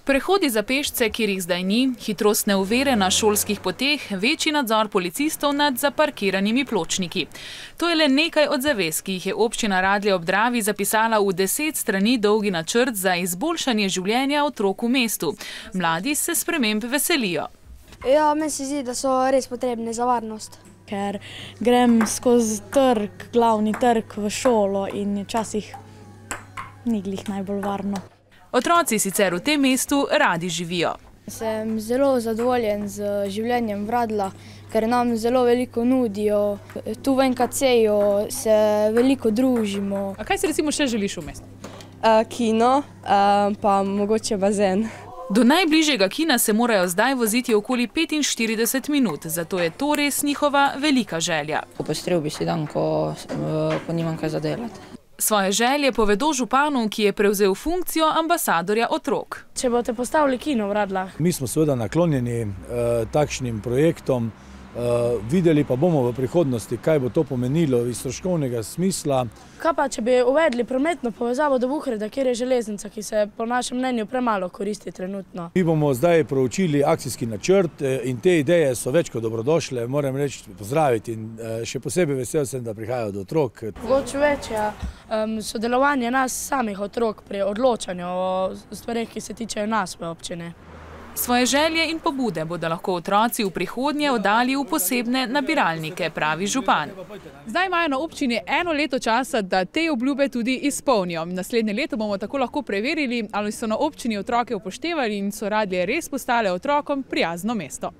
Prehodi za pešce, kjer jih zdaj ni, hitrostne ovire na šolskih poteh, večji nadzor policistov nad zaparkiranimi pločniki. To je le nekaj od zavez, ki jih je občina Radlje ob Dravi zapisala v 10 strani dolgi načrt za izboljšanje življenja otrok v mestu. Mladi se sprememb veselijo. Ja, meni se zdi, da so res potrebne za varnost. Ker grem skozi trg, glavni trg v šolo in včasih ni glih najbolj varno. Otroci sicer v tem mestu radi živijo. Sem zelo zadovoljen z življenjem v Radljah, ker nam zelo veliko nudijo. Tu v NKC-ju se veliko družimo. A kaj si recimo še želiš v mestu? Kino, pa mogoče bazen. Do najbližjega kina se morajo zdaj voziti okoli 45 minut, zato je to res njihova velika želja. Popestril bi si dan, ko nimam kaj za delati. Svoje želje povedo županu, ki je prevzel funkcijo ambasadorja otrok. Če boste postavili kino v Radljah? Mi smo seveda naklonjeni takšnim projektom. Videli pa bomo v prihodnosti, kaj bo to pomenilo iz stroškovnega smisla. Kaj pa, če bi uvedli prometno povezavo do Vuhreda, kjer je železnica, ki se po našem mnenju premalo koristi trenutno? Mi bomo zdaj proučili akcijski načrt in te ideje so več kot dobrodošle. Moram reči, pozdraviti in še posebej vesel sem, da prihajajo do otrok. Mogoče večje sodelovanje nas samih otrok pri odločanju o stvareh, ki se tičejo nas v občini. Svoje želje in pobude bodo lahko otroci v prihodnje oddali v posebne nabiralnike, pravi župan. Zdaj imajo na občini 1 leto časa, da te obljube tudi izpolnijo. Naslednje leto bomo tako lahko preverili, ali so na občini otroke upoštevali in so Radlje res postale otrokom prijazno mesto.